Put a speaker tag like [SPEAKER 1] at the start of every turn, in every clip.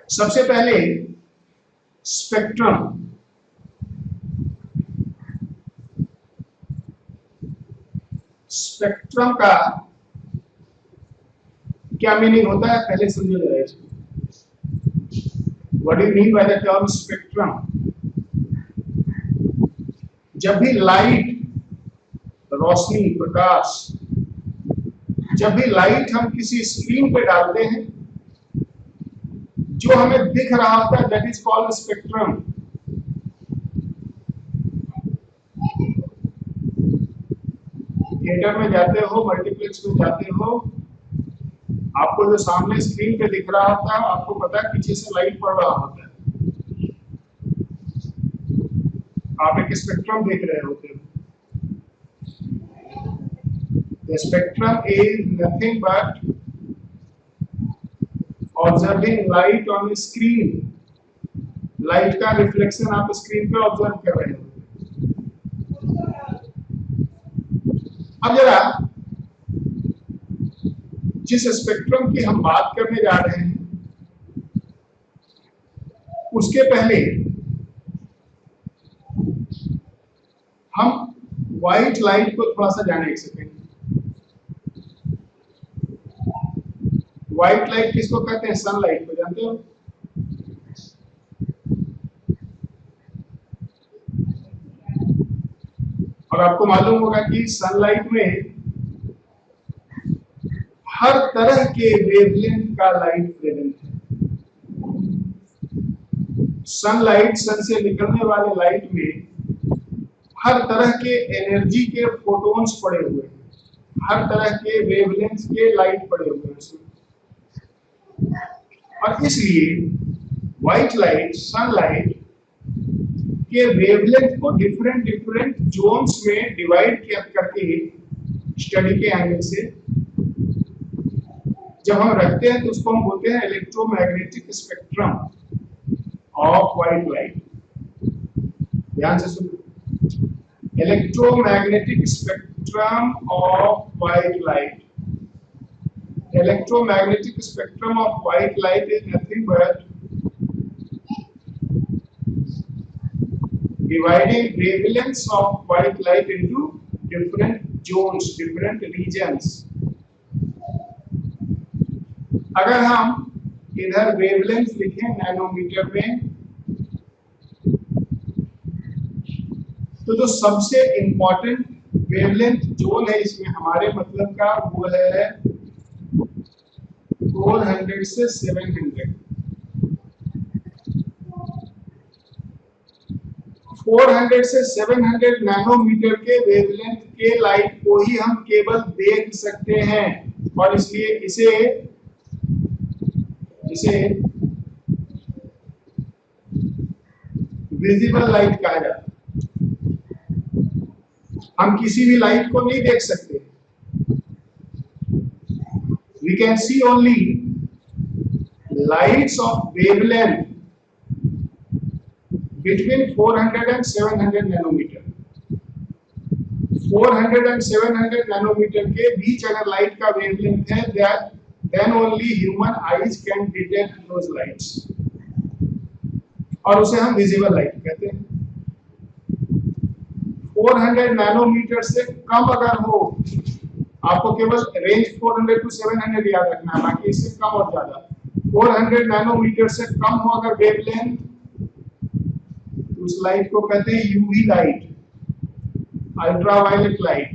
[SPEAKER 1] सबसे पहले spectrum. Spectrum का क्या मीनिंग होता है पहले समझो जरा इसको। What do you mean by the term spectrum? जब भी लाइट, रोशनी, प्रकाश, जब भी लाइट हम किसी स्क्रीन पे डालते हैं, जो हमें दिख रहा होता है that is called spectrum. Theatre में जाते हो, मल्टीप्लेक्स में जाते हो, आपको जो सामने स्क्रीन पे दिख रहा होता है, आपको पता है पीछे से लाइट पड़ रहा होता है, आप एक स्पेक्ट्रम देख रहे होते हो। The spectrum is nothing but observing light on a screen. Light का रिफ्लेक्शन आप स्क्रीन पे ऑब्जर्व कर रहे हो। अब जरा जिस स्पेक्ट्रम की हम बात करने जा रहे हैं, उसके पहले हम व्हाइट लाइट को थोड़ा सा जाने। एक सेकेंड, व्हाइट लाइट किसको कहते हैं? सनलाइट को जानते हो? और आपको मालूम होगा कि सनलाइट में हर तरह के वेवलेंथ का लाइट प्रेजेंट है। सनलाइट, सन से निकलने वाले लाइट में हर तरह के एनर्जी के फोटोन्स पड़े हुए हैं, हर तरह के वेवलेंथ के लाइट पड़े हुए हैं उसमें। और इसलिए व्हाइट लाइट, सनलाइट के वेवलेंथ को डिफरेंट डिफरेंट जोन्स में डिवाइड करके स्टडी के एंगल से जब हम रखते हैं तो उसको हम बोलते हैं electromagnetic spectrum of white light. ध्यान से सुनो, electromagnetic spectrum of white light. Electromagnetic spectrum of white light is nothing but dividing wavelengths of white light into different zones, different regions. अगर हम इधर वेवलेंथ लिखें नैनोमीटर में, तो जो सबसे इंपॉर्टेंट वेवलेंथ जोन है इसमें हमारे मतलब का वो है 400 से 700। 400 से 700 नैनोमीटर के वेवलेंथ के लाइट को ही हम केवल देख सकते हैं, और इसलिए इसे विजिबल लाइट कहा जाता है। हम किसी भी लाइट को नहीं देख सकते। We can see only lights of wavelength between 400 and 700 nanometer. 400 and 700 nanometer के बीच अगर लाइट का वेवलेंथ है, then only human eyes can detect those lights, और उसे हम विजिबल लाइट कहते हैं। 400 नैनोमीटर से कम अगर हो, आपको केवल रेंज 400 टू 700 याद रखना है, बाकी इससे कम और ज्यादा। 400 नैनोमीटर से कम हो अगर वेवलेंथ, तो उस लाइट को कहते हैं यूवी लाइट, अल्ट्रावायलेट लाइट।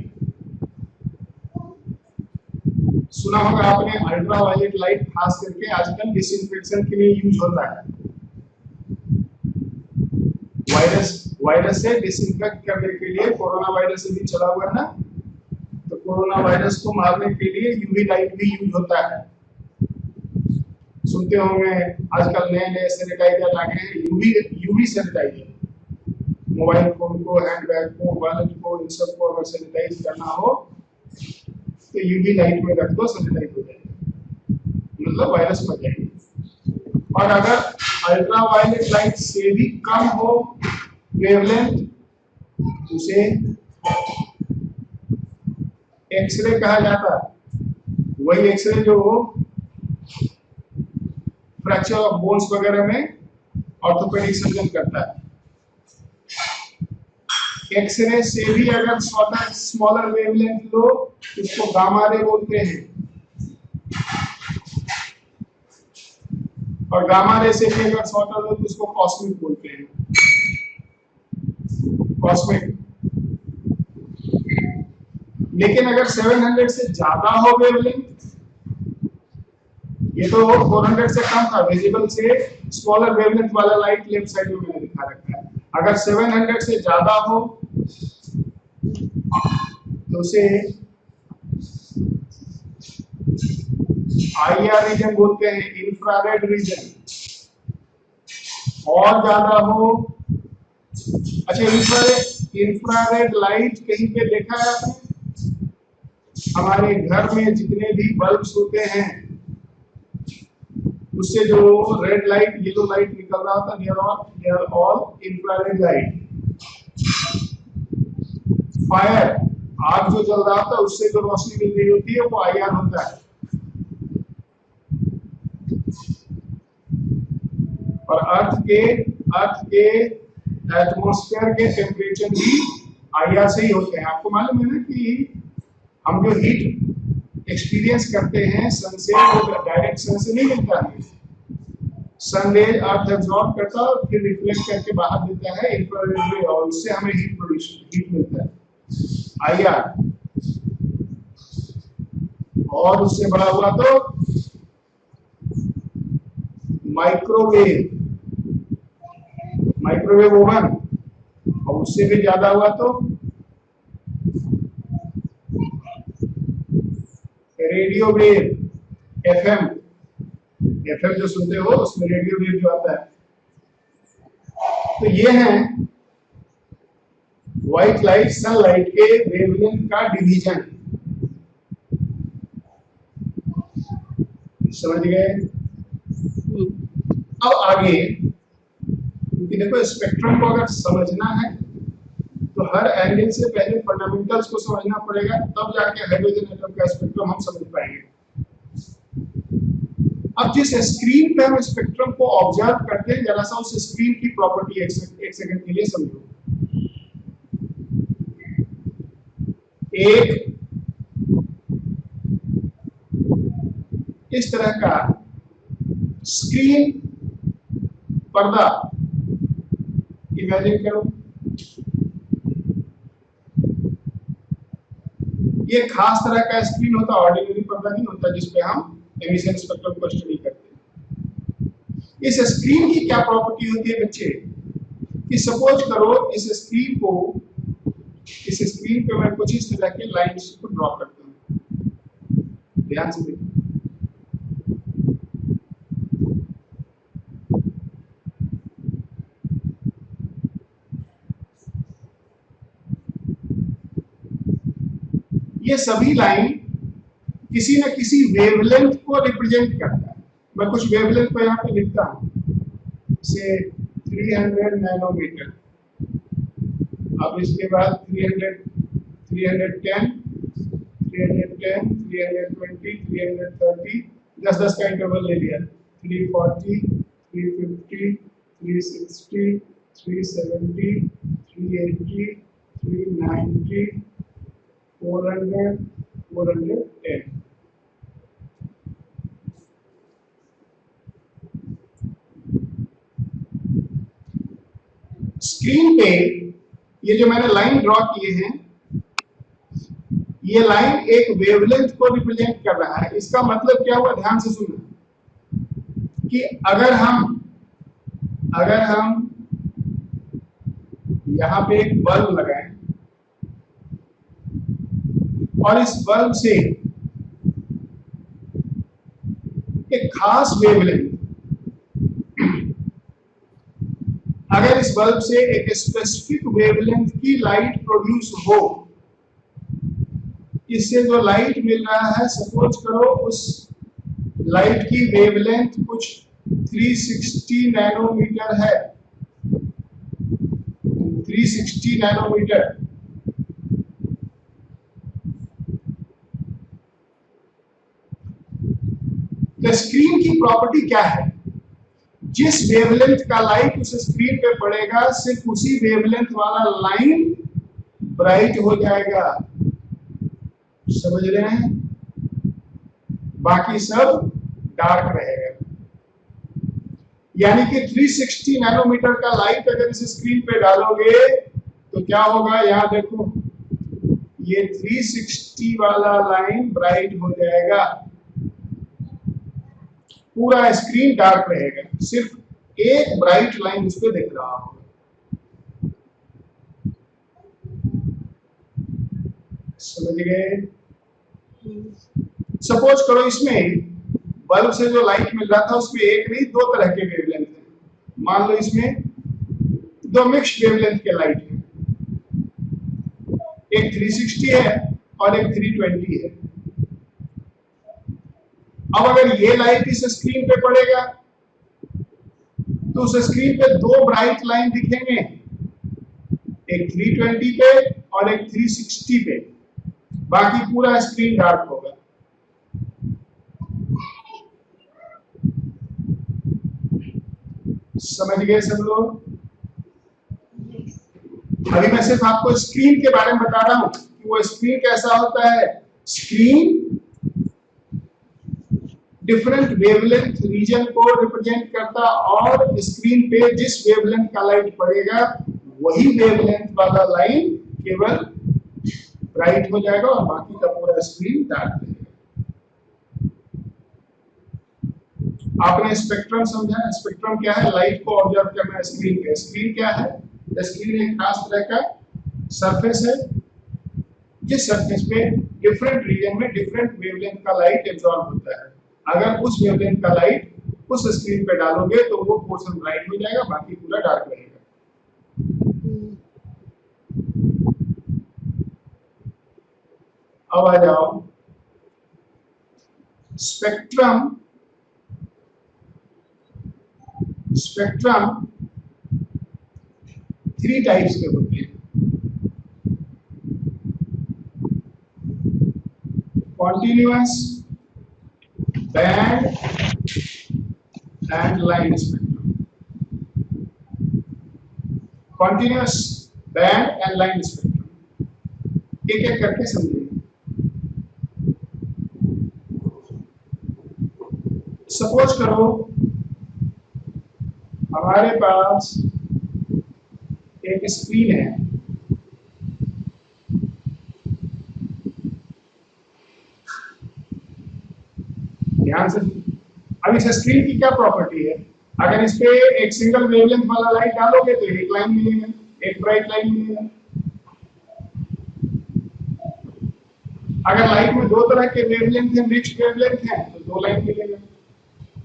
[SPEAKER 1] सुना होगा आपने अल्ट्रावायलेट लाइट, खास करके आजकल डिसइंफेक्शन के लिए यूज होता है। वायरस से डिसइंफेक्ट करने के लिए, कोरोना वायरस भी चला हुआ है ना, तो कोरोना वायरस को मारने के लिए यूवी लाइट भी यूज होता है। सुनते होंगे आजकल नए नए सैनिटाइजर आ गए हैं, यूवी सैनिटाइजर। मोबाइल फोन को, हैंडबैग को, वॉलेट को, इन सब को अगर सैनिटाइज करना हो तो यूवी लाइट में रख दो, सैनिटाइज हो जाएगा, मतलब वायरस मर जाएगी। और अगर अल्ट्रावायलेट लाइट से भी कम हो वेवलेंथ, उसे एक्सरे कहा जाता है। वही एक्सरे जो फ्रैक्चर ऑफ बोन्स वगैरह में ऑर्थोपेडिक सर्जन करता है। एक्सरे से भी अगर स्मॉलर वेवलेंथ लो इसको गामा रे बोलते हैं, और गामा रे से भी अगर शॉर्टर लो तो उसको कॉस्मिक बोलते हैं, कॉस्मिक। लेकिन अगर 700 से ज्यादा हो वेवलेंथ, ये तो 400 से कम था, विजिबल से स्मॉलर वेवलेंथ वाला लाइट लेफ्ट साइड में मैंने दिखा रखा है। अगर 700 से ज्यादा हो तो उसे आईआर रीजन बोलते हैं, इंफ्रारेड रीजन। और ज्यादा हो, अच्छा इंफ्रारेड लाइट कहीं पे देखा है आपने? हमारे घर में जितने भी बल्ब्स होते हैं उससे जो रेड लाइट येलो लाइट निकल रहा था, they are all infrared light. Fire, आग जो जल रहा था उससे जो रोशनी मिल रही होती है वो आईआर होता है। और अर्थ के एटमॉस्फेयर के टेम्परेचर भी आईआर से ही होते हैं। आपको मालूम है ना कि हम जो हीट एक्सपीरियंस करते हैं सन से, वो डायरेक्ट सन से नहीं मिलता है। सन रे अर्थ एब्जॉर्ब करता है और फिर रिफ्लेक्ट करके बाहर देता है इंफ्रारेड रे, और उससे हमें हीट मिलता है, आईआर। और उससे बड़ा हुआ तो माइक्रोवेव ओवन, और उससे भी ज्यादा हुआ तो रेडियो वेव, एफएम जो सुनते हो उसमें रेडियो वेव जो आता है। तो ये है व्हाइट लाइट सनलाइट के वेवलेंथ का डिवीजन। समझ गए? अब आगे, क्योंकि देखो स्पेक्ट्रम को अगर समझना है तो हर एंगल से पहले फंडामेंटल्स को समझना पड़ेगा, तब जाके हाइड्रोजन एटम का स्पेक्ट्रम हम समझ पाएंगे। अब जिस स्क्रीन पे हम स्पेक्ट्रम को ऑब्जर्व करते हैं, जरा सा उस स्क्रीन की प्रॉपर्टी एक सेकंड के लिए समझो। एक इस तरह का स्क्रीन पर्दा इमेजिन करो। ये खास तरह का स्क्रीन होता, ऑर्डिनरी पर्दा नहीं होता जिसपे हम एमिशन स्पेक्ट्रम को स्टडी करते हैं। इस स्क्रीन की क्या प्रॉपर्टी होती है बच्चे, कि सपोज करो इस स्क्रीन पे मैं कुछ इस तरह के लाइंस को ड्रॉ करता हूं। ध्यान से देखिए, ये सभी लाइन किसी न किसी वेवलेंथ को रिप्रेजेंट करता है। मैं कुछ वेवलेंथ को यहाँ पे लिखता हूँ, से 300 नैनोमीटर। अब इसके बाद 310, 310, 320, 330, 10-10 का इंटरवल ले लिया। 340, 350, 360, 370, 380, 390, 400, 410। स्क्रीन पे ये जो मैंने लाइन ड्रॉ किए हैं, ये लाइन एक वेवलेंथ को रिप्रेजेंट कर रहा है। इसका मतलब क्या हुआ, ध्यान से सुनना, कि अगर हम यहां पे एक बल्ब लगाएं और इस बल्ब से एक खास वेवलेंथ, अगर इस बल्ब से एक स्पेसिफिक वेवलेंथ की लाइट प्रोड्यूस हो, इससे जो लाइट मिल रहा है, सपोज करो उस लाइट की वेवलेंथ कुछ 360 नैनोमीटर है, 360 नैनोमीटर। तो स्क्रीन की प्रॉपर्टी क्या है, जिस वेवलेंथ का लाइट उस स्क्रीन पे पड़ेगा सिर्फ उसी वेवलेंथ वाला लाइन ब्राइट हो जाएगा। समझ रहे हैं? बाकी सब डार्क रहेगा। यानी कि 360 नैनोमीटर का लाइट अगर इस स्क्रीन पे डालोगे तो क्या होगा, यहां देखो, ये 360 वाला लाइन ब्राइट हो जाएगा, पूरा स्क्रीन डार्क रहेगा, सिर्फ एक ब्राइट लाइन उस पे दिख रहा होगा। समझ गए? सपोज करो इसमें बल्ब से जो लाइट मिल रहा था उसमें एक नहीं दो तरह के वेवलेंथ है। मान लो इसमें दो मिक्स्ड वेवलेंथ के लाइट है, एक 360 है और एक 320 है। अब अगर ये लाइट इस स्क्रीन पे पड़ेगा तो उस स्क्रीन पे दो ब्राइट लाइन दिखेंगे, एक 320 पे और एक 360 पे, बाकी पूरा स्क्रीन डार्क होगा। समझ गए सब लोग? अभी मैं सिर्फ आपको स्क्रीन के बारे में बता रहा हूं कि वो स्क्रीन कैसा होता है। स्क्रीन डिफरेंट वेवलेंथ रीजन को रिप्रेजेंट करता और स्क्रीन पे जिस वेवलेंथ का लाइट पड़ेगा वही वेवलेंथ वाला लाइन केवल ब्राइट हो जाएगा और बाकी का पूरा स्क्रीन डार्क रहेगा। आपने स्पेक्ट्रम समझा? स्पेक्ट्रम क्या है? लाइट को ऑब्जर्व करना है स्क्रीन पे। स्क्रीन क्या है? स्क्रीन एक खास तरह का सरफेस है जिस सरफेस पे डिफरेंट रीजन में डिफरेंट वेवलेंथ का लाइट एब्जॉर्ब होता है। अगर उस वेवलेंथ का लाइट उस स्क्रीन पे डालोगे तो वो पोर्शन ब्राइट हो जाएगा, बाकी पूरा डार्क रहेगा। अब आ जाओ स्पेक्ट्रम। स्पेक्ट्रम 3 टाइप्स के होते हैं। Continuous, band and line spectrum. Continuous, band and line spectrum एक एक करके समझेंगे। सपोज करो हमारे पास एक स्क्रीन है, ध्यान से। अब इस स्क्रीन की क्या प्रॉपर्टी है? अगर इस पे एक सिंगल वेवलेंथ वाला लाइट डालोगे तो एक लाइन मिलेगा, एक ब्राइट लाइन मिलेगा। अगर लाइट में दो तरह के वेवलेंथ है, मिक्स्ड वेवलेंथ है, तो दो लाइन मिलेगा।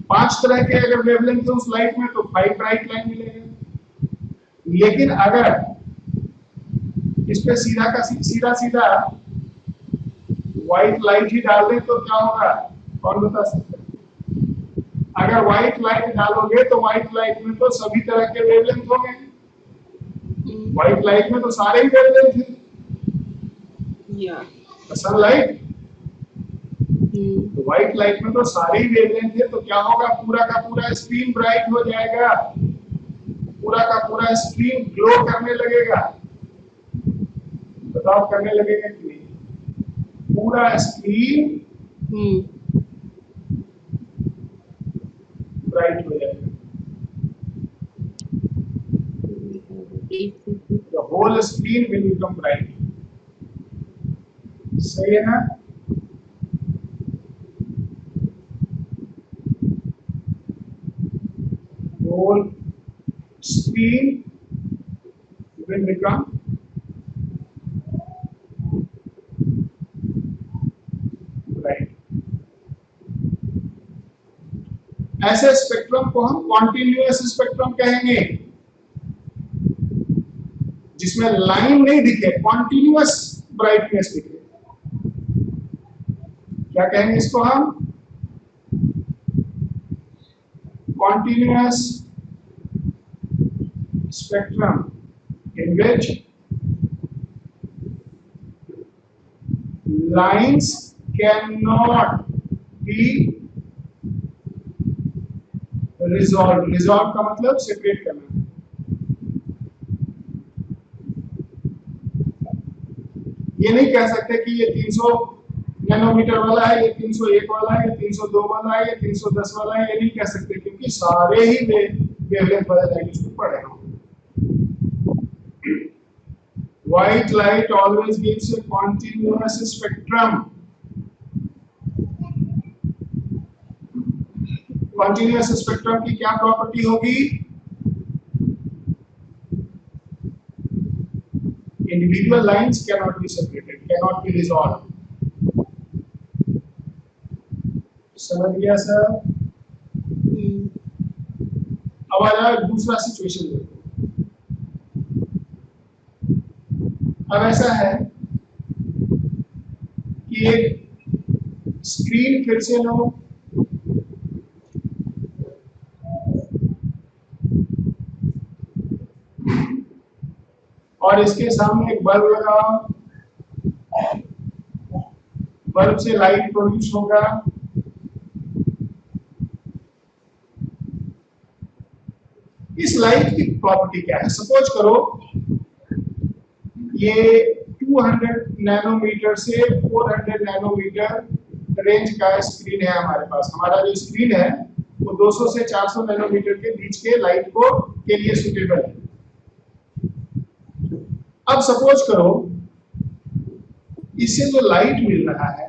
[SPEAKER 1] 5 तरह के अगर वेवलेंथ है उस लाइट में तो 5 ब्राइट लाइन मिलेगा। लेकिन अगर इस पे सीधा सीधा व्हाइट लाइट ही डाल दें तो क्या होगा? कौन बता सकता है? अगर व्हाइट लाइट डालोगे तो व्हाइट लाइट में तो सभी तरह के वेवलेंथ होंगे। व्हाइट लाइट में तो सारे ही वेवलेंथ हैं। सनलाइट तो व्हाइट लाइट में तो सारे ही वेवलेंथ है, तो क्या होगा? पूरा का पूरा स्क्रीन ब्राइट हो जाएगा, पूरा का पूरा स्क्रीन ग्लो करने लगेगा। बताओ करने लगेगा कि नहीं? पूरा स्क्रीन ब्राइट हो जाएगा। The whole screen will become bright. सही है ना? Whole screen will become bright. ऐसे स्पेक्ट्रम को हम कॉन्टिन्यूअस स्पेक्ट्रम कहेंगे, जिसमें लाइन नहीं दिखे, कॉन्टिन्यूअस ब्राइटनेस दिखे। क्या कहेंगे इसको हम? Continuous spectrum in which lines cannot be resolve का मतलब सेपरेट करना। ये नहीं कह सकते कि ये 300 नैनोमीटर वाला है, ये 301 वाला है, ये 302 वाला है, ये 310 वाला है, ये नहीं कह सकते क्योंकि सारे ही वेवलेंथ वाले लाइट उसको पढ़े होंगे। White light always gives a continuous spectrum. Continuous spectrum की क्या प्रॉपर्टी होगी? Individual lines cannot be separated, cannot be resolved. समझ गया सर? अब आ जाए दूसरा सिचुएशन देखो। अब ऐसा है कि एक स्क्रीन फिर से लो, और इसके सामने एक बल्ब लगाओ, बल्ब से लाइट प्रोड्यूस होगा। इस लाइट की प्रॉपर्टी क्या है? सपोज करो ये 200 नैनोमीटर से 400 नैनोमीटर रेंज का स्क्रीन है हमारे पास। हमारा जो स्क्रीन है वो 200 से 400 नैनोमीटर के बीच के लाइट को के लिए सुटेबल है। अब सपोज करो इससे जो लाइट मिल रहा है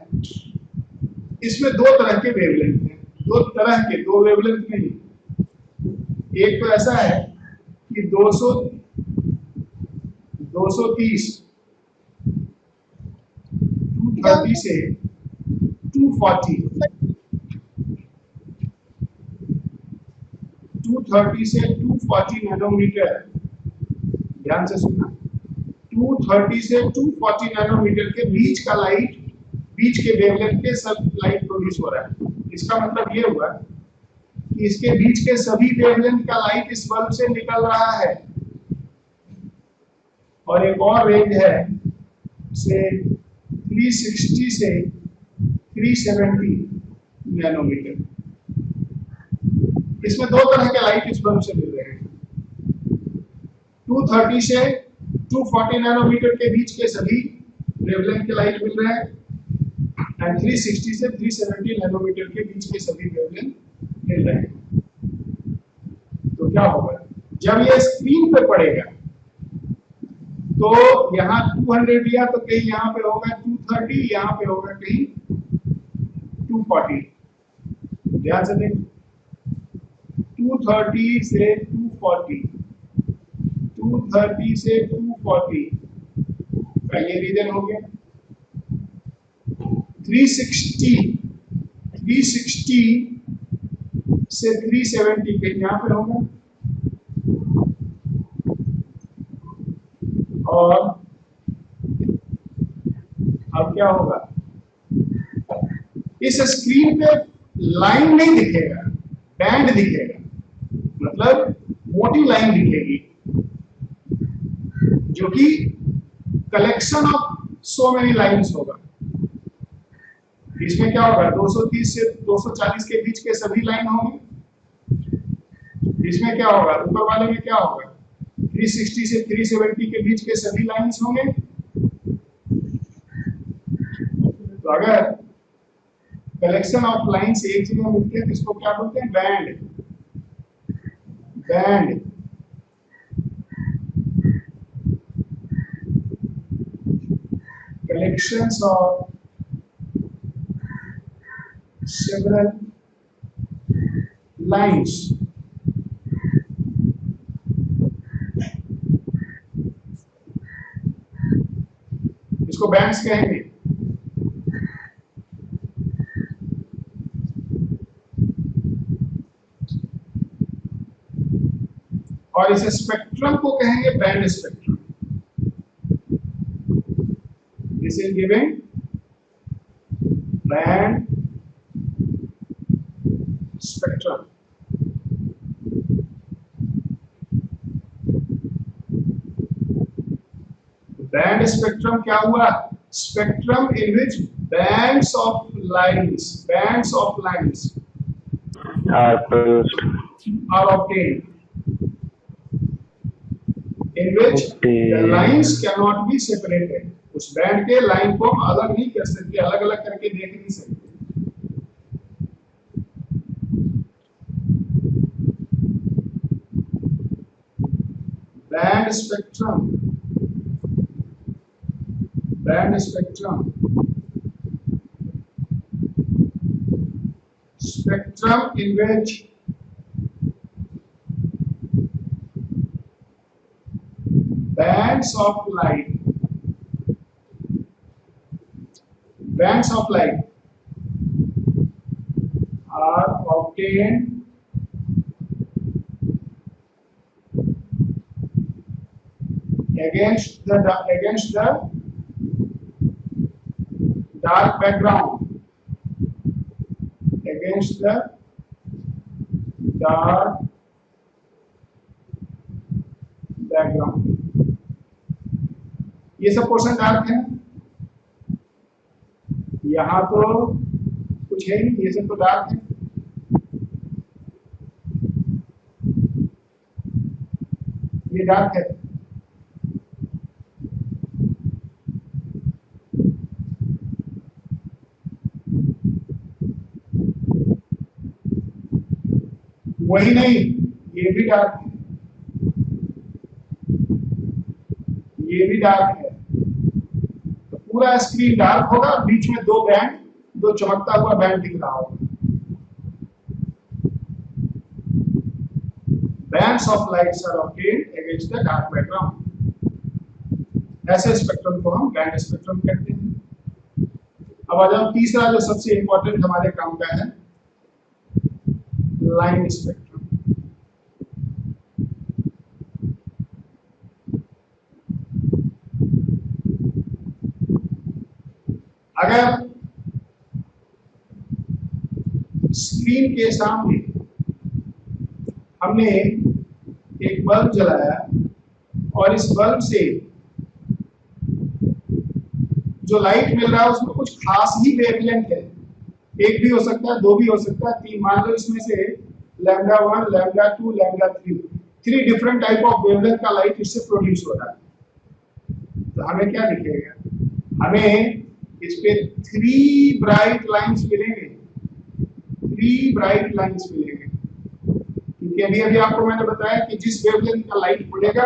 [SPEAKER 1] इसमें दो तरह के वेवलेंथ हैं, दो वेवलेंथ नहीं। एक तो ऐसा है कि 230 230 से 240 नैनोमीटर, ध्यान से सुनना, 230 से 240 नैनोमीटर के बीच का लाइट, बीच के वेवलेंथ के सब लाइट प्रोड्यूस हो रहा है। इसका मतलब ये हुआ कि इसके बीच के सभी वेवलेंथ का लाइट इस बल्ब से निकल रहा है। और एक और रेंज है से 360 से 370 नैनोमीटर। इसमें दो तरह के लाइट इस बल्ब से मिल रहे हैं। 230 से 240 नैनोमीटर के बीच के सभी वेवलेंथ के लाइट मिल रहे हैं, एंड 360 से 370 नैनोमीटर के बीच के सभी वेवलेंथ मिल रहे हैं। तो क्या होगा जब ये स्क्रीन पे पड़ेगा तो यहाँ 200 लिया तो कहीं यहाँ पे होगा 230, यहाँ पे होगा कहीं 240। ध्यान से देख, 230 से 240, 230 से 240 का ये रीजन हो गया। 360 से 370 के यहाँ पे होगा, और अब क्या होगा, इस स्क्रीन पे लाइन नहीं दिखेगा, बैंड दिखेगा, मतलब मोटी लाइन दिखेगी जो कि collection of so many lines होगा। इसमें क्या होगा, 230 से 240 के बीच के सभी लाइन होंगे। इसमें क्या होगा, ऊपर वाले में क्या होगा, 360 से 370 के बीच के सभी लाइंस होंगे। तो अगर कलेक्शन ऑफ लाइंस एक जगह मिलते हैं तो इसको क्या बोलते हैं, band. Collections of several lines इसको बैंड्स कहेंगे। और इस स्पेक्ट्रम को कहेंगे band spectrum. This is giving band spectrum. Band spectrum क्या हुआ, spectrum in which bands of lines
[SPEAKER 2] are produced.
[SPEAKER 1] are obtained in which the lines cannot be separated. उस band के लाइन को हम अलग नहीं कर सकते, अलग अलग करके देख नहीं सकते. Band spectrum in which bands of light are obtained against the dark background, against the dark background. ये सब पोर्शन डार्क है, यहाँ तो कुछ है नहीं, ये सब तो डार्क है. ये डार्क है. वही नहीं, ये भी डार्क है, ये भी डार्क है. तो पूरा स्क्रीन डार्क होगा, बीच में दो चमकता हुआ बैंड दिख रहा होगा. Bands of lights are obtained against the dark background. ऐसे स्पेक्ट्रम को हम बैंड स्पेक्ट्रम कहते हैं. अब आ जाओ तीसरा जो सबसे इंपॉर्टेंट हमारे काम का है, लाइन स्पेक्ट्रम. अगर स्क्रीन के सामने हमने एक बल्ब जलाया और इस बल्ब से जो लाइट मिल रहा है उसमें कुछ खास ही वेवलेंथ है, एक भी हो सकता है, दो भी हो सकता है, तीन, मान लो इसमें से λ1, λ2, λ3, 3 डिफरेंट टाइप ऑफ वेवलेंथ का लाइट इससे प्रोड्यूस हो रहा है. तो हमें क्या दिखेगा? हमें इस पे 3 ब्राइट लाइंस मिलेंगे, 3 ब्राइट लाइंस मिलेंगे. क्योंकि अभी आपको मैंने बताया कि जिस वेवलेंथ का लाइट पड़ेगा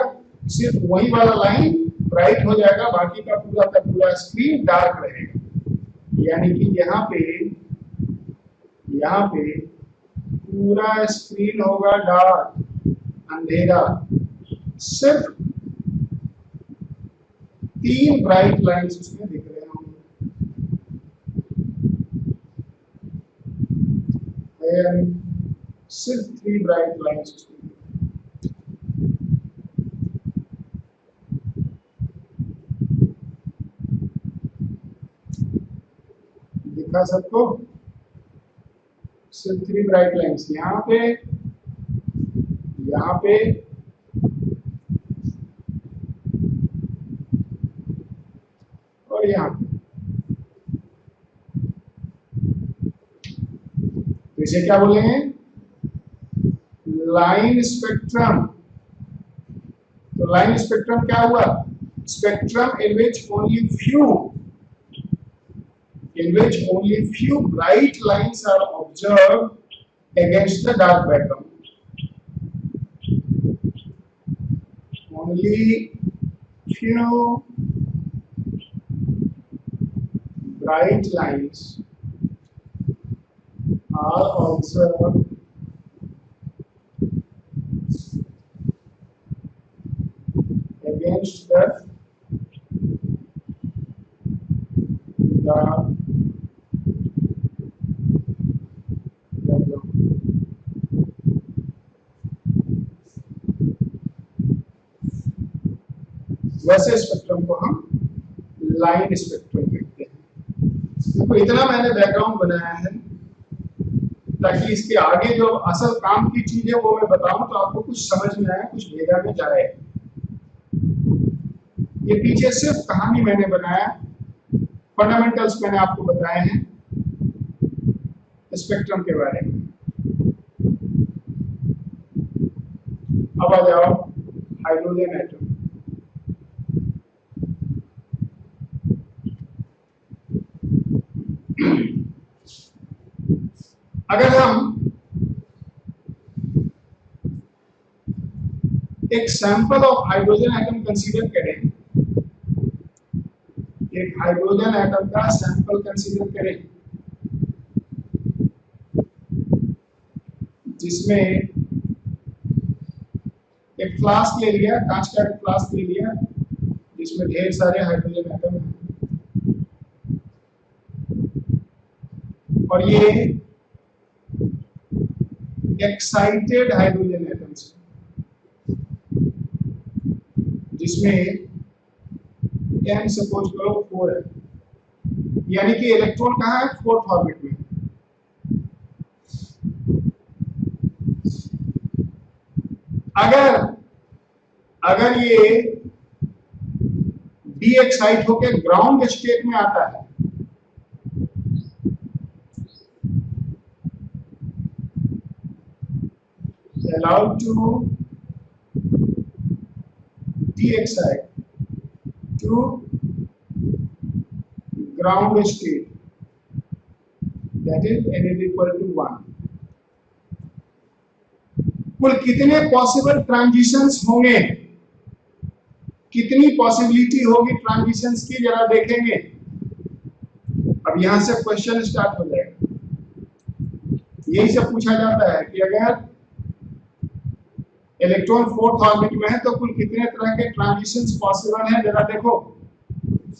[SPEAKER 1] सिर्फ वही वाला लाइन ब्राइट हो जाएगा, बाकी का पूरा स्क्रीन डार्क रहेगा. यानी कि यहाँ पे पूरा स्क्रीन होगा डार्क, अंधेरा. सिर्फ 3 ब्राइट लाइंस उसमें दिख रहे हैं. सिर्फ 3 ब्राइट लाइंस उसमें दिखा सबको. सिर्फ 3 ब्राइट लाइंस यहाँ पे और यहाँ पे. तो इसे क्या बोलेंगे? Line spectrum. तो लाइन स्पेक्ट्रम क्या हुआ? Spectrum in which only few bright lines are observed against the dark background. Only few bright lines are observed against the dark background. वैसे स्पेक्ट्रम को हम लाइन स्पेक्ट्रम कहते हैं. देखो इतना मैंने बैकग्राउंड बनाया है ताकि इसके आगे जो असल काम की चीज है वो मैं बताऊं तो आपको कुछ समझ में आए, कुछ भेजा में जाए. ये पीछे सिर्फ कहानी मैंने बनाया, फंडामेंटल्स मैंने आपको बताए हैं स्पेक्ट्रम के बारे में. अब आ जाओ हाइड्रोजन एटम। अगर हम एक sample of hydrogen atom consider करें, एक हाइड्रोजन एटम का सैंपल कंसीडर करें जिसमें एक फ्लास्क ले लिया, कांच का एक फ्लास्क ले लिया जिसमें ढेर सारे हाइड्रोजन एटम हैं, और ये एक्साइटेड हाइड्रोजन एटम्स जिसमें m सपोज करो 4 है, यानी कि इलेक्ट्रॉन कहाँ है, फोर्थ ऑर्बिट में। अगर ये डी एक्साइट होकर ग्राउंड स्टेट में आता है, allowed to de-excite to ground state, that is n is equal to 1। कुल कितने पॉसिबल ट्रांजिशंस होंगे, कितनी पॉसिबिलिटी होगी ट्रांजिशंस की, जरा देखेंगे। अब यहां से क्वेश्चन स्टार्ट हो जाएगा। यही सब पूछा जाता है कि अगर इलेक्ट्रॉन फोर्थ ऑर्बिट में है तो कुल कितने तरह के ट्रांजिशंस पॉसिबल हैं, जरा देखो।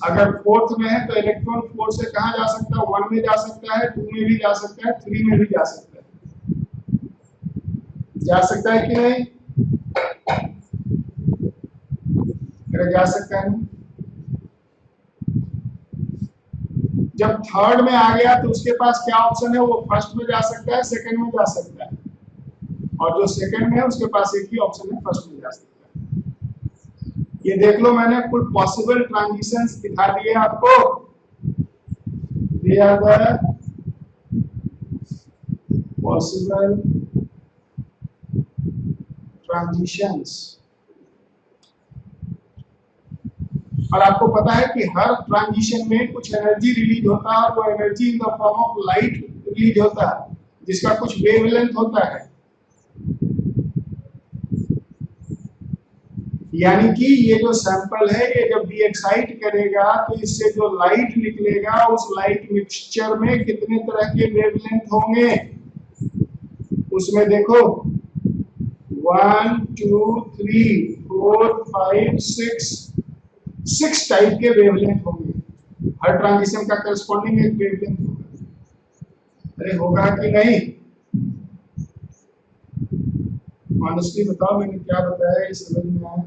[SPEAKER 1] अगर फोर्थ में है तो इलेक्ट्रॉन 4 से कहां जा सकता है, 1 में जा सकता है, 2 में भी जा सकता है, 3 में भी जा सकता है। जा सकता है कि नहीं? अरे जा सकता है। जब थर्ड में आ गया तो उसके पास क्या ऑप्शन है, वो फर्स्ट में जा सकता है, सेकंड में जा सकता है, और जो सेकंड में है उसके पास एक ही ऑप्शन है, फर्स्ट में जा सकता है। ये देख लो, मैंने कुल पॉसिबल ट्रांजिशंस दिखा दिए आपको। They are the possible transitions. और आपको पता है कि हर ट्रांजिशन में कुछ एनर्जी रिलीज होता है, और वो energy in the form of light release होता है, जिसका कुछ वेवलेंथ होता है। यानी कि ये जो सैंपल है, ये जब डी एक्साइट करेगा तो इससे जो लाइट निकलेगा, उस लाइट मिक्सचर में कितने तरह के वेवलेंथ होंगे, उसमें देखो 1 2 3 4 5 6 टाइप के वेवलेंथ होंगे। हर ट्रांजिशन का करस्पॉन्डिंग एक वेवलेंथ होगा। अरे होगा कि नहीं? ऑनेस्टली बताओ, मैंने क्या बताया ये समझ में आया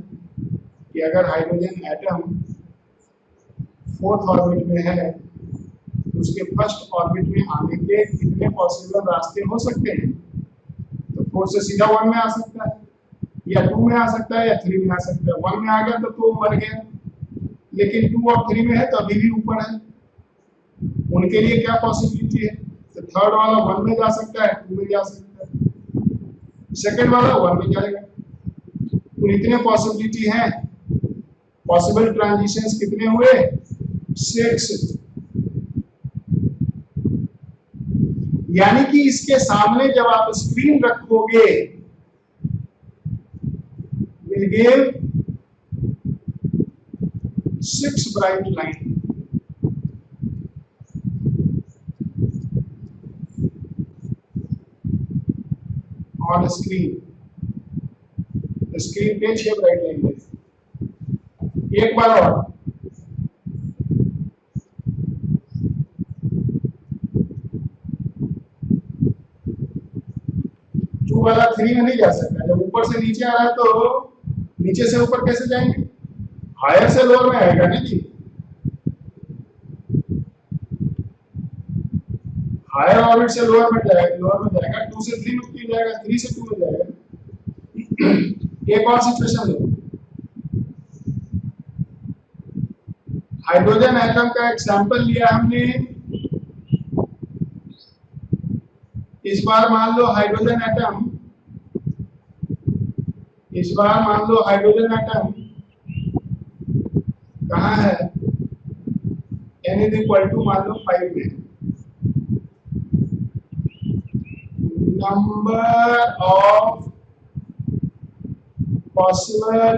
[SPEAKER 1] कि अगर हाइड्रोजन एटम फोर्थ ऑर्बिट में है तो उसके फर्स्ट ऑर्बिट में आने के कितने पॉसिबल रास्ते हो सकते हैं? तो 4 से सीधा 1 में आ सकता है, या 2 में आ सकता है, या 3 में आ सकता है। 1 में आ गया तो मर गया, लेकिन 2 और 3 में है तो अभी भी ऊपर है। उनके लिए क्या पॉसिबिलिटी है? तो थर्ड वाला 1 में जा सकता है, 2 में जा सकता है, सेकंड वाला 1 में जाएगा। तो इतने पॉसिबिलिटी हैं। पॉसिबल ट्रांजिशंस कितने हुए? 6। यानी कि इसके सामने जब आप स्क्रीन रखोगे, will give 6 bright line. On screen पे 6 ब्राइट लाइन है। एक बार और, टू वाला 3 में नहीं जा सकता। जब ऊपर से नीचे आ रहा है तो नीचे से ऊपर कैसे जाएंगे? हायर से लोअर में आएगा ना जी। हायर ऑर्बिट से लोअर में जाएगा, 2 से 3 में जाएगा, 3 से 2 में जाएगा। एक और सिचुएशन लो, हाइड्रोजन एटम का एक सैंपल लिया हमने। इस बार मान लो हाइड्रोजन एटम इस बार मान लो हाइड्रोजन एटम कहाँ है, n इज इक्वल टू मान लो 5 में, नंबर ऑफ पॉसिबल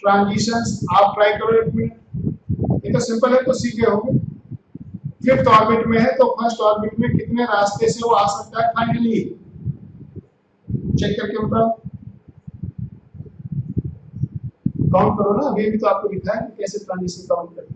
[SPEAKER 1] ट्रांजिशंस आप ट्राई करो एक मिनट, ये तो सिंपल है, तो सीखे होंगे। फिफ्थ ऑर्बिट में है तो फर्स्ट ऑर्बिट में कितने रास्ते से वो आ सकता है फाइनली, चेक करके बताओ, काउंट करो ना, अभी भी तो आपको दिखा है कि कैसे ट्रांजिशन काउंट करते हैं।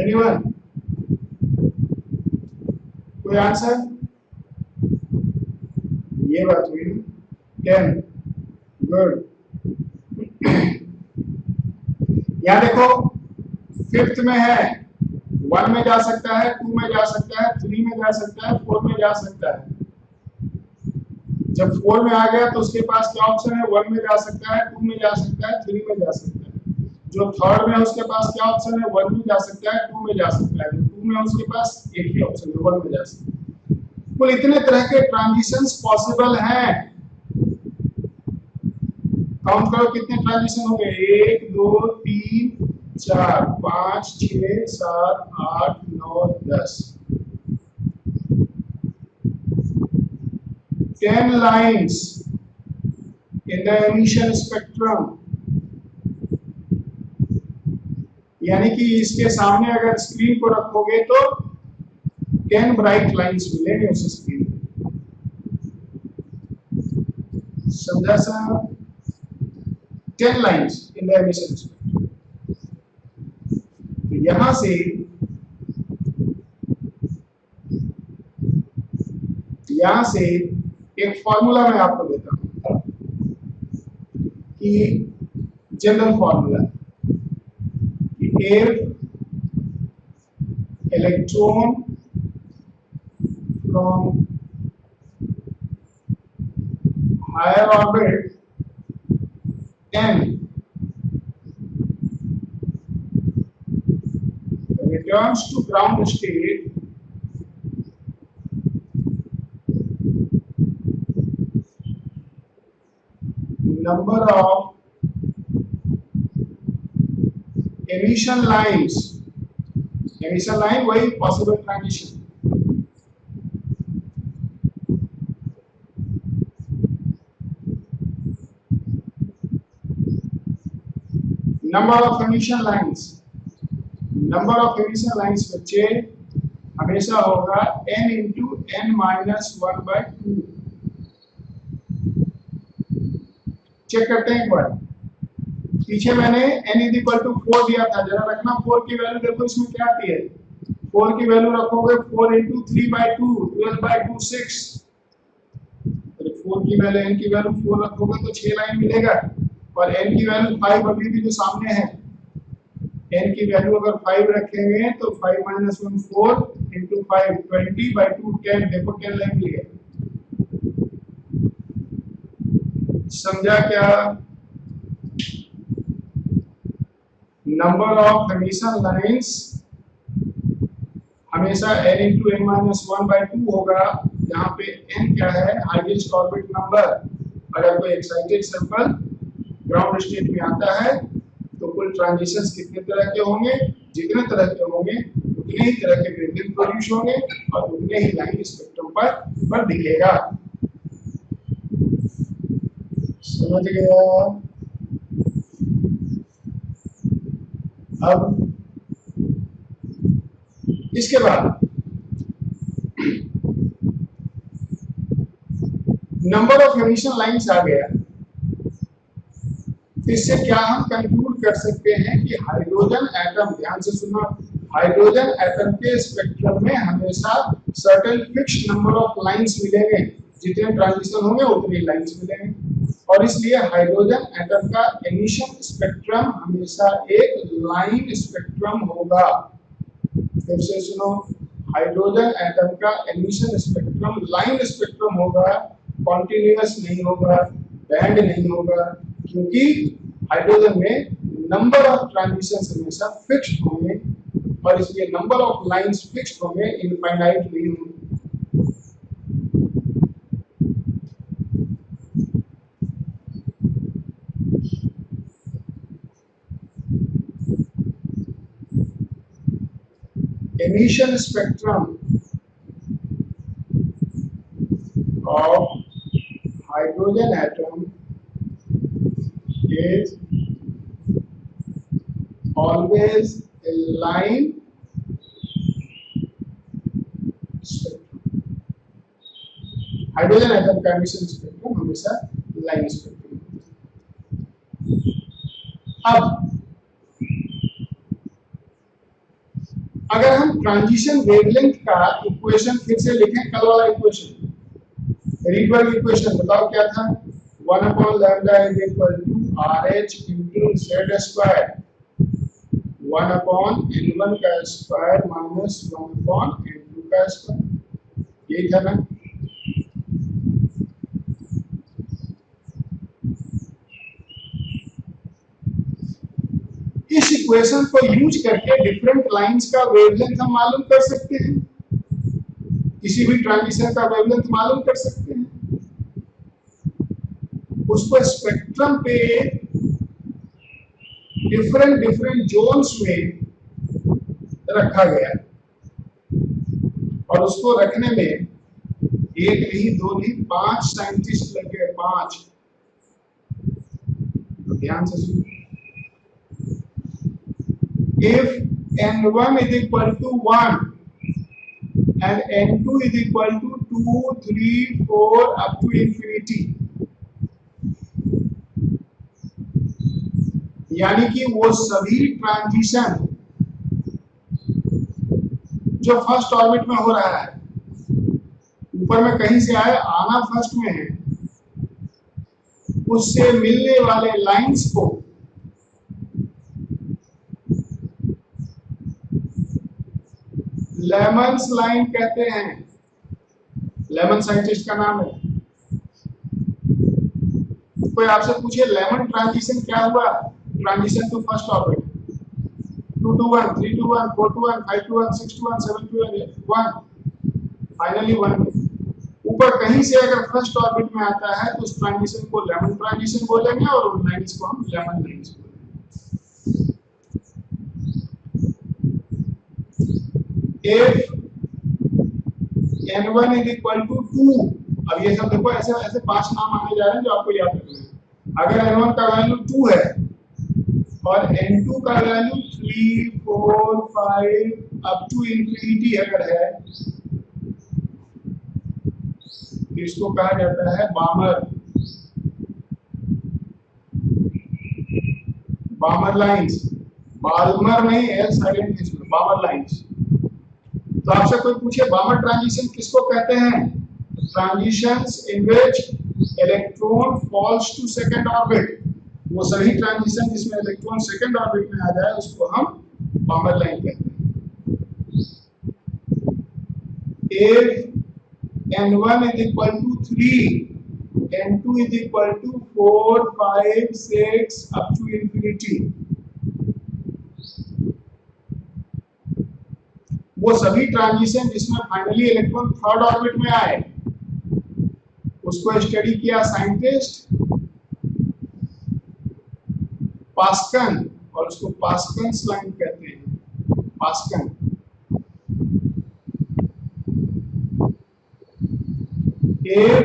[SPEAKER 1] Anyone? कोई आंसर? ये बात हुई 10 गुड। यहाँ देखो फिफ्थ में है, 1 में जा सकता है, 2 में जा सकता है, 3 में जा सकता है, 4 में जा सकता है। जब 4 में आ गया तो उसके पास क्या ऑप्शन है, 1 में जा सकता है, 2 में जा सकता है, 3 में जा सकता है। जो थर्ड में है उसके पास क्या ऑप्शन है, 1 में जा सकता है, 2 में जा सकता है। जो 2 में है उसके पास एक ही ऑप्शन है, 1 में जा सकता है। कुल इतने तरह के ट्रांजिशंस पॉसिबल हैं। काउंट करो कितने ट्रांजिशन हो गए, 1 2 3 4 5 6 7 8 9 10, 10 lines in the emission spectrum। यानी कि इसके सामने अगर स्क्रीन को रखोगे तो 10 ब्राइट लाइंस मिलेंगे उस स्क्रीन पे। समझा sir? 10 lines in the emission spectrum. तो यहां से एक फॉर्मूला मैं आपको देता हूं कि general formula if electron from higher orbit n returns to ground state, number of emission lines, emission line वही possible transition, number of emission lines, number of emission lines बच्चे हमेशा होगा n into n minus 1/2। Check करते हैं एक बार, पीछे मैंने n is equal to 4 दिया था, जरा रखना 4 की वैल्यू देखो इसमें क्या आती है, 4 की वैल्यू रखोगे 4 into 3/2 12/2 6, 4 की वैल्यू n की वैल्यू 4 रखोगे तो 6 लाइन मिलेगा, और n की वैल्यू 5 अभी भी जो सामने है, n की वैल्यू अगर 5 रखेंगे तो 5 minus 1 4 into 5 20/2 10, देखो 10 लाइन मिल गया। समझा क्या? नंबर ऑफ एमिशन लाइंस हमेशा n into n minus 1/2 होगा। यहाँ पे n क्या है, हाईएस्ट ऑर्बिट नंबर। अगर कोई एक्साइटेड सैंपल ग्राउंड स्टेट में आता है तो कुल ट्रांजिशंस कितने तरह के होंगे, जितने तरह के होंगे उतने ही तरह के ग्रेडियंट प्रोड्यूस होंगे और उतने ही लाइन स्पेक्ट्रम पर दिखेगा। समझ गया? अब इसके बाद नंबर ऑफ एमिशन लाइंस आ गया, इससे क्या हम कंक्लूड कर सकते हैं कि हाइड्रोजन एटम, ध्यान से सुनना, हाइड्रोजन एटम के स्पेक्ट्रम में हमेशा certain fixed number of lines मिलेंगे, जितने ट्रांजिशन होंगे उतनी लाइंस मिलेंगे, और इसलिए हाइड्रोजन एटम का एमिशन स्पेक्ट्रम हमेशा एक लाइन स्पेक्ट्रम होगा। फिर से सुनो, हाइड्रोजन एटम का एमिशन स्पेक्ट्रम लाइन स्पेक्ट्रम होगा, कॉन्टिन्यूअस नहीं होगा, बैंड नहीं होगा, क्योंकि हाइड्रोजन में नंबर ऑफ ट्रांजिशंस हमेशा फिक्स्ड होंगे और इसलिए नंबर ऑफ लाइंस फिक्स्ड होंगे, इनफाइनाइट नहीं होंगे। Emission spectrum of hydrogen atom is always a line spectrum. Hydrogen atom का emission spectrum हमेशा लाइन स्पेक्ट्रम। अब अगर हम ट्रांजिशन वेवलेंथ का इक्वेशन फिर से लिखें, कल वाला इक्वेशन, रीडबर्ग इक्वेशन बताओ क्या था? 1 upon lambda is equal to RH into Z square, 1 upon N1 का स्क्वायर माइनस 1 upon N2 का स्क्वायर, यही था ना? इस इक्वेशन को यूज करके डिफरेंट लाइंस का वेवलेंथ हम मालूम कर सकते हैं, किसी भी ट्रांजिशन का वेवलेंथ मालूम कर सकते हैं। उसको स्पेक्ट्रम पे डिफरेंट डिफरेंट जोन्स में रखा गया और उसको रखने में एक नहीं दो नहीं 5 साइंटिस्ट लगे, 5। तो ध्यान से सुनिए, if n1 is equal to 1 and n2 is equal to 2, 3, 4 up to infinity, यानी कि वो सभी ट्रांजिशन जो फर्स्ट ऑर्बिट में हो रहा है, ऊपर में कहीं से आए, आना फर्स्ट में है, उससे मिलने वाले लाइंस को लेमन्स लाइन कहते हैं। लेमन साइंटिस्ट का नाम है। कोई आपसे पूछे लेमन ट्रांजिशन क्या हुआ? Transition to first orbit, 2 to 1, 3 to 1, 4 to 1, 5 to 1, 6 to 1, 7 to 1, finally 1। ऊपर कहीं से अगर फर्स्ट ऑर्बिट में आता है तो उस ट्रांजिशन को लेमन ट्रांजिशन बोलेंगे और उन लाइंस को हम लेमन लाइंस बोलेंगे। If n1 is equal to 2, अब ये सब देखो ऐसे ऐसे 5 नाम आने जा रहे हैं जो आपको याद रखना है। अगर n1 का वैल्यू 2 है और n2 का वैल्यू 3, 4, 5 अप टू इंफिनिटी अगर है, तो इसको कहा जाता है बामर, बामर लाइंस। बाल्मर नहीं, एल साइलेंट इसमें, बामर लाइंस। तो आपसे कोई पूछे बामर ट्रांजिशन किसको कहते हैं? Transitions in which electron falls to second orbit, वो सभी ट्रांजिशन जिसमें इलेक्ट्रॉन सेकंड ऑर्बिट में आ जाए उसको हम बामर लाइन कहते हैं। If n1 is equal to 3, n2 is equal to 4, 5, 6 up to infinity, वो सभी ट्रांजिशन जिसमें फाइनली इलेक्ट्रॉन थर्ड ऑर्बिट में आए, उसको स्टडी किया साइंटिस्ट पास्कन, और उसको पास्कन्स लाइन कहते हैं। पास्कन। If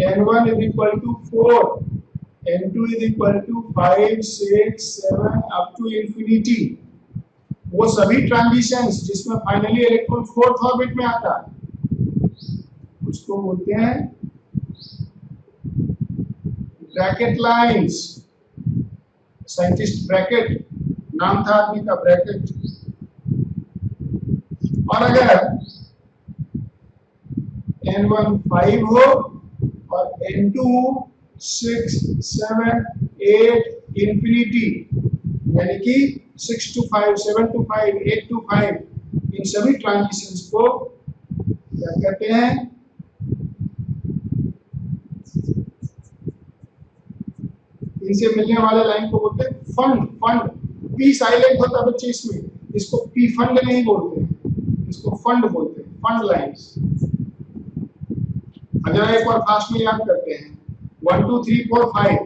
[SPEAKER 1] n1 is equal to 4, n2 is equal to 5, 6, 7 up to infinity, वो सभी ट्रांजिशंस जिसमें फाइनली इलेक्ट्रॉन फोर्थ ऑर्बिट में आता है उसको बोलते हैं ब्रैकेट लाइंस। साइंटिस्ट ब्रैकेट नाम था आदमी का, ब्रैकेट। और अगर N1 5 हो और N2 6, 7, 8 इंफिनिटी, यानी कि 6 to 5, 7 to 5, 8 to 5, इन सभी ट्रांजिशंस को क्या कहते हैं? इनसे मिलने वाले लाइन को बोलते हैं फंड। फंड पी साइलेंट होता है बच्चे इसमें, इसको पी फंड नहीं बोलते हैं, इसको फंड बोलते हैं, फंड लाइंस। अगर एक बार फास्ट में याद करते हैं 1 2 3 4 5,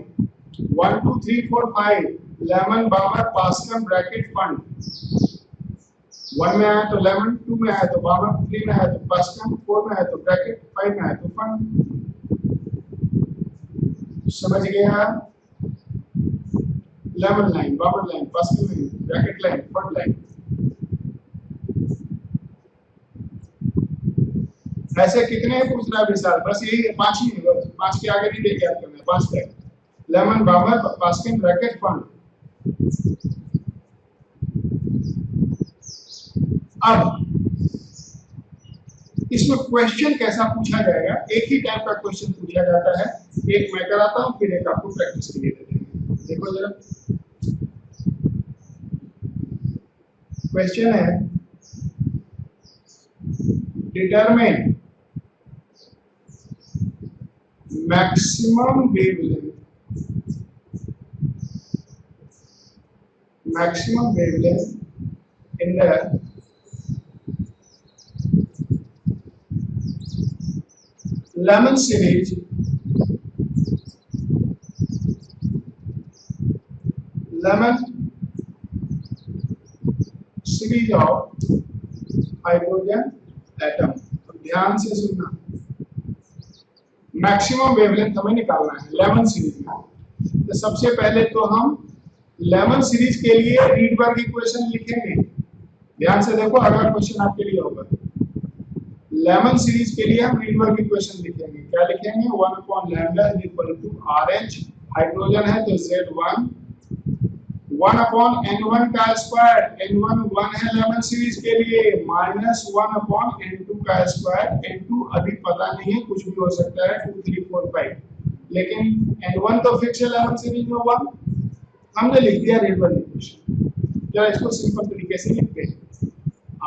[SPEAKER 1] 1 2 3 4 5 Lyman Balmer Paschen Brackett Pfund. 1 में आया तो लेमन, 2 में आया तो बाबर, 3 में आया तो पास्कल, 4 में आया तो ब्रैकेट, 5 में आया तो फंड। समझ गया? Lyman line, Balmer line, Paschen line, Brackett line, Pfund line. ऐसे कितने पूछ रहा है विशाल? बस यही 5 ही है, बस 5 के आगे नहीं देख याद करना, 5 तक। Lyman Balmer Paschen Brackett Pfund. अब इसमें क्वेश्चन कैसा पूछा जाएगा? एक ही टाइप का क्वेश्चन पूछा जाता है, एक मैं कराता हूं, फिर एक आपको प्रैक्टिस के लिए दे देंगे। देखो जरा, क्वेश्चन है determine maximum wavelength, maximum wavelength in the Lemon series of hydrogen atom। ध्यान से सुनना, मैक्सिमम वेवलेंथ हमें निकालना है लेमन सीरीज में। तो सबसे पहले तो हम लेमन सीरीज के लिए रीडबर्ग इक्वेशन लिखेंगे। ध्यान से देखो, अगला क्वेश्चन आपके लिए होगा। लेमन सीरीज के लिए हम रीडबर्ग इक्वेशन लिखेंगे। क्या लिखेंगे? 1/λ = RH, हाइड्रोजन है तो Z1, 1/N1 का स्क्वायर, N1 1 है लेमन सीरीज के लिए, -1/N2 का स्क्वायर। N2 अभी पता नहीं है, कुछ भी हो सकता है, 2 3 4 5, लेकिन N1 तो फिक्स है लेमन सीरीज में 1। हमने लिख दिया रीडबर्ग इक्वेशन। चलो इसको सिंपल तरीके से लिखते हैं,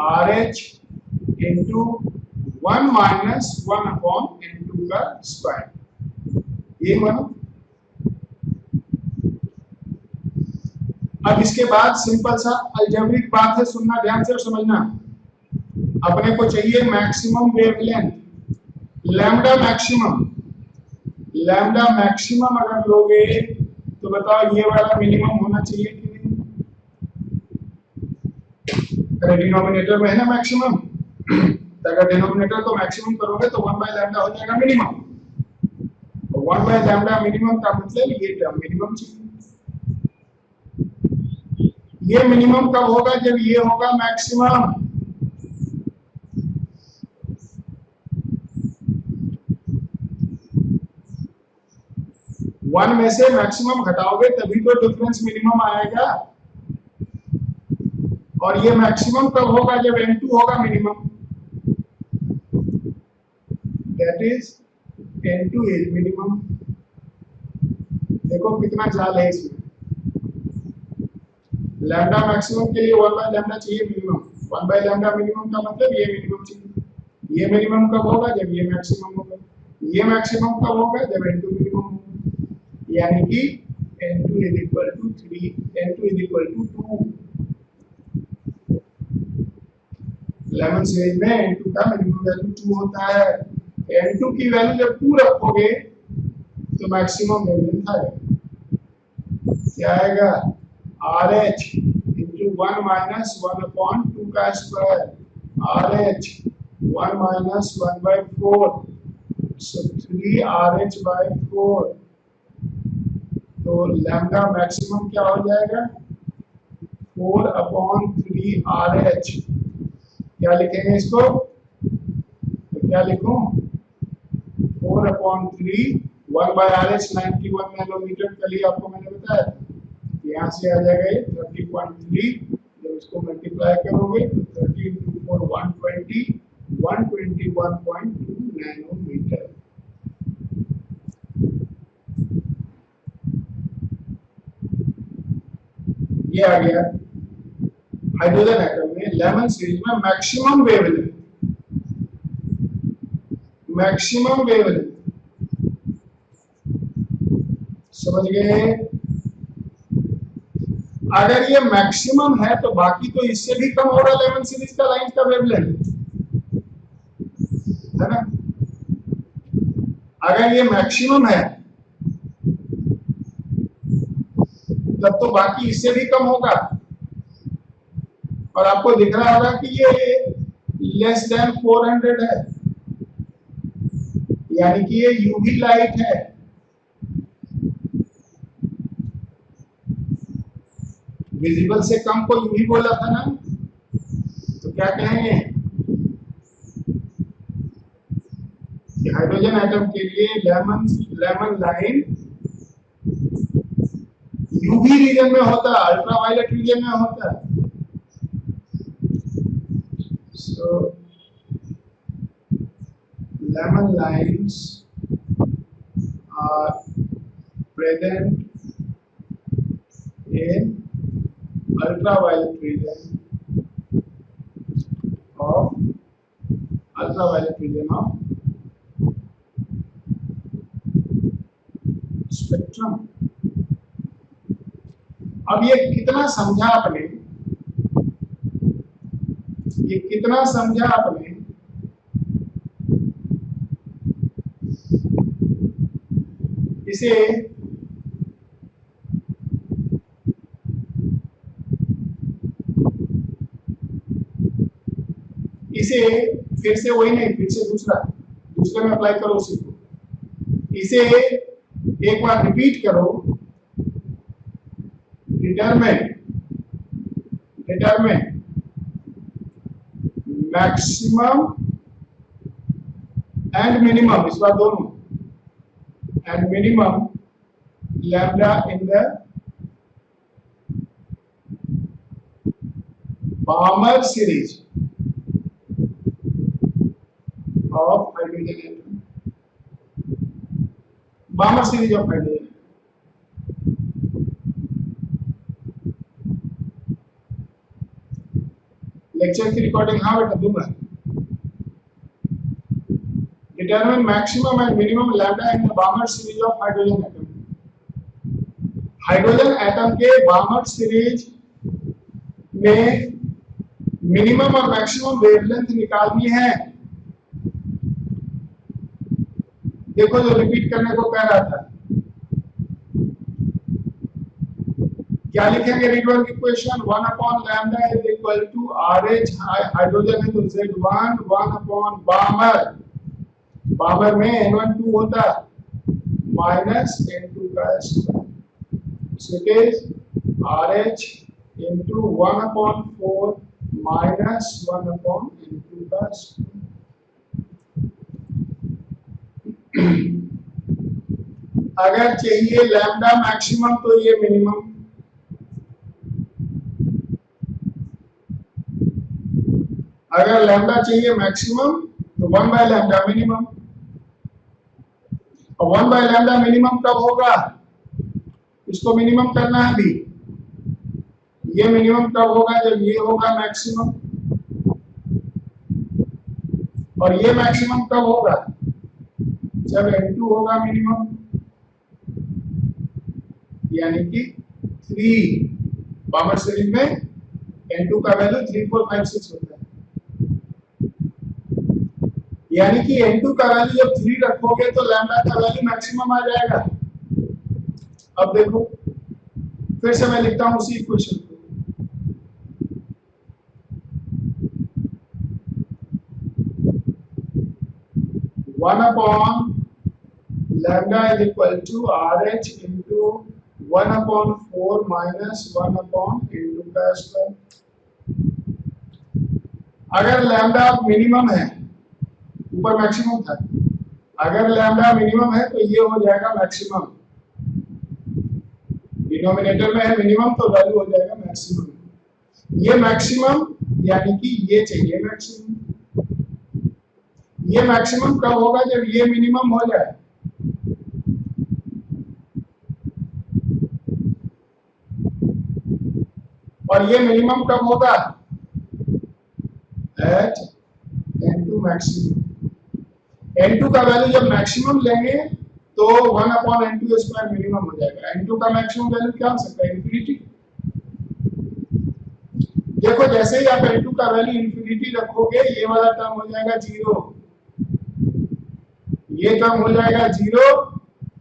[SPEAKER 1] RH into 1 minus 1/N2 का स्क्वायर, ये बना। अब इसके बाद सिंपल सा अलजेब्रिक बात है, सुनना ध्यान से और समझना। अपने को चाहिए maximum wavelength, lambda maximum. Lambda maximum अगर लोगे तो बताओ ये वाला मिनिमम होना चाहिए कि नहीं? अगर डिनोमिनेटर में है ना मैक्सिमम, तो अगर डिनोमिनेटर को मैक्सिमम करोगे तो 1/λ हो जाएगा मिनिमम। तो 1/λ मिनिमम का मतलब ये टर्म मिनिमम चाहिए। ये मिनिमम कब होगा? जब ये होगा मैक्सिमम। वन में से मैक्सिमम घटाओगे तभी तो डिफरेंस मिनिमम आएगा। और ये मैक्सिमम कब होगा? जब N2 होगा minimum, that is N2 is minimum. देखो कितना जाल है इसमें। लैम्डा मैक्सिमम के लिए 1/λ चाहिए मिनिमम, 1/λ मिनिमम का मतलब ये मिनिमम चाहिए। ये मिनिमम कब होगा? जब ये मैक्सिमम होगा। ये मैक्सिमम कब होगा? जब N2 मिनिमम होगा। यानी कि N2 = 3, N2 = 2। लेमन सीरीज में N2 का मिनिमम वैल्यू 2 होता है। N2 की वैल्यू जब 2 रखोगे तो मैक्सिमम वेवलेंथ आएगा। क्या आएगा? RH into 1 minus 1/2 का square, RH 1 minus 1/4, so 3RH/4। तो लैम्डा मैक्सिमम क्या हो जाएगा? 4/3RH। क्या लिखेंगे इसको? तो क्या लिखूं? 4/3, 1/RH 91 नैनोमीटर। कल ही आपको मैंने बताया, यहाँ से आ जाएगा ये 30.3। जब इसको मल्टीप्लाई करोगे तो 30 × for 121.2 नैनोमीटर। ये आ गया हाइड्रोजन एटम में लेमन सीरीज में मैक्सिमम वेवलेंथ समझ गए। अगर ये मैक्सिमम है तो बाकी तो इससे भी कम होगा लेमन सीरीज का लाइन का वेवलेंथ, है ना। अगर ये मैक्सिमम है तब तो बाकी इससे भी कम होगा। और आपको दिख रहा होगा कि ये लेस देन 400 है, यानी कि ये यूवी लाइट है। विजिबल से कम को यूवी बोला था ना, तो क्या कहेंगे कि हाइड्रोजन एटम के लिए लेमन लाइन यूवी रीजन में होता है, अल्ट्रावायलेट रीजन में होता है। So lemon lines are present in ultraviolet region of spectrum। अब ये कितना समझा आपने, इसे फिर से वही नहीं, फिर से दूसरे में अप्लाई करो उसी को। इसे एक बार रिपीट करो, डिटरमिन मैक्सिमम एंड मिनिमम, इस बार दोनों, and minimum lambda in the बामर series of hydrogen atom, बामर series of hydrogen. Lecture की रिकॉर्डिंग हाँ बेटा दूंगा। Determine maximum and minimum lambda in the बामर series of hydrogen atom. Hydrogen atom के बामर series में minimum और maximum wavelength निकालनी है। देखो जो रिपीट करने को कह रहा था, क्या लिखेंगे? Read equation 1 upon lambda is equal to RH, hydrogen है तो Z1 1 अपॉन बामर में N12 होता माइनस N2 का square, so it is RH into 1 upon 4 minus 1 upon N2 का स्क्वायर। अगर चाहिए लैम्डा मैक्सिमम तो ये मिनिमम, अगर लैम्डा चाहिए मैक्सिमम तो 1 बाय लैम्डा मिनिमम। और 1 बाय लैम्डा मिनिमम कब होगा? इसको मिनिमम करना है अभी। ये मिनिमम कब होगा? जब ये होगा मैक्सिमम। और ये मैक्सिमम कब होगा? जब N2 होगा मिनिमम, यानी कि 3 बामर सीरीज में N2 का वैल्यू 3 4 5 6 होता है, यानी कि N2 का वैल्यू जब 3 रखोगे तो लैम्डा का वैल्यू मैक्सिमम आ जाएगा। अब देखो फिर से मैं लिखता हूं उसी इक्वेशन को, one upon lambda is equal to RH into 1 upon 4 minus 1 upon N2 का स्क्वायर। अगर लैम्डा मिनिमम है, ऊपर मैक्सिमम था, अगर लैम्डा मिनिमम है तो ये हो जाएगा मैक्सिमम। डिनोमिनेटर में है मिनिमम तो वैल्यू हो जाएगा मैक्सिमम। ये मैक्सिमम यानी कि ये चाहिए मैक्सिमम। ये मैक्सिमम कब होगा? जब ये मिनिमम हो जाए। और ये मिनिमम कब होगा? Eight n2 maximum. n2 का वैल्यू जब मैक्सिमम लेंगे तो 1/n2 स्क्वायर मिनिमम हो जाएगा। n2 का मैक्सिमम वैल्यू क्या हो सकता है? इंफिनिटी। देखो जैसे ही आप n2 का वैल्यू इंफिनिटी रखोगे, ये वाला टर्म हो जाएगा 0, ये टर्म हो जाएगा 0,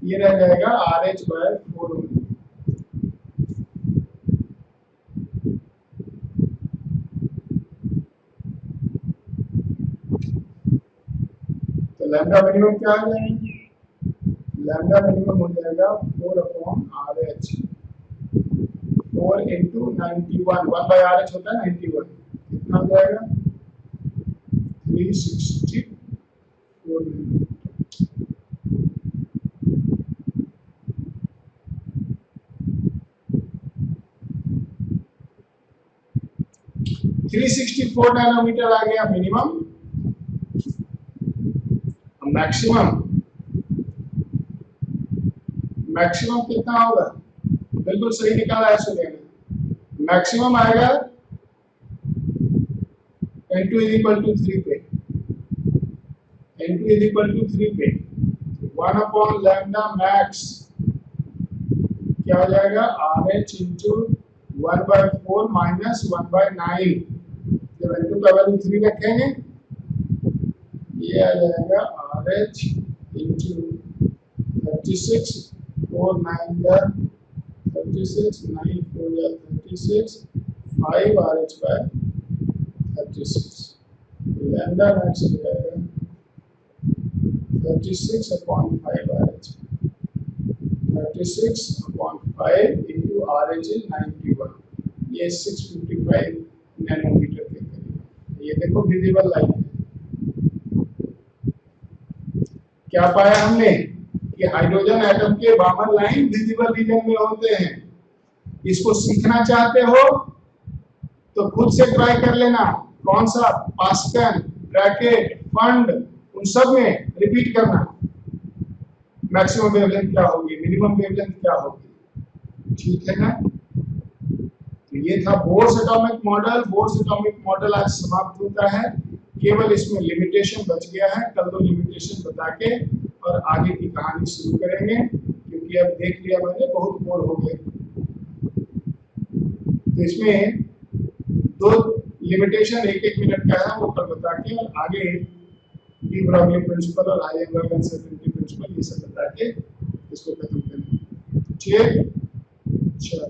[SPEAKER 1] ये रह जाएगा RH/4। तो लैम्डा मिनिमम क्या आ जाएगा? लैम्डा मिनिमम हो जाएगा 4/RH। 4 into 91, 1/RH होता है 91, कितना हो जाएगा? 364 मिलीमीटर। 364 नैनोमीटर आ गया मिनिमम। मैक्सिमम मैक्सिमम कितना होगा? बिल्कुल सही निकाला है सुनिए। मैक्सिमम आएगा n2 3 पे, n2 3 पे 1/लैम्डा मैक्स क्या हो जाएगा? RH into 1/4 minus 1/9। जब n2 का वैल्यू 3 रखेंगे, ये आ जाएगा RH इंटू 36, 4 9 जा 36, 9 4 जा 36, 5 RH/36। लैम्डा मैक्स हो जाएगा 36/5 RH। 36/5 into RH is 91, ये 655 नैनोमीटर के करीब। ये देखो विजिबल लाइट है। क्या पाया हमने कि हाइड्रोजन एटम के बाहर लाइन विजिबल रीजन में होते हैं। इसको सीखना चाहते हो तो खुद से ट्राई कर लेना। कौन सा? पास्कल, ब्रैकेट, फंड, उन सब में रिपीट करना। मैक्सिमम वेवलेंथ क्या होगी, मिनिमम वेवलेंथ क्या होगी, ठीक है ना? तो ये था Bohr's atomic model. Bohr's atomic model आज समाप्त होता है। केवल इसमें लिमिटेशन बच गया है। कल 2 लिमिटेशन बता के और आगे की कहानी शुरू करेंगे, क्योंकि अब देख लिया मैंने, बहुत बोर हो गए। तो इसमें 2 लिमिटेशन 1-1 मिनट का है, वो कल बता के और आगे डी ब्रॉगली प्रिंसिपल और हाइजेनबर्ग अनसर्टेनिटी प्रिंसिपल ये सब बता के इसको खत्म करेंगे। ठीक, चलो।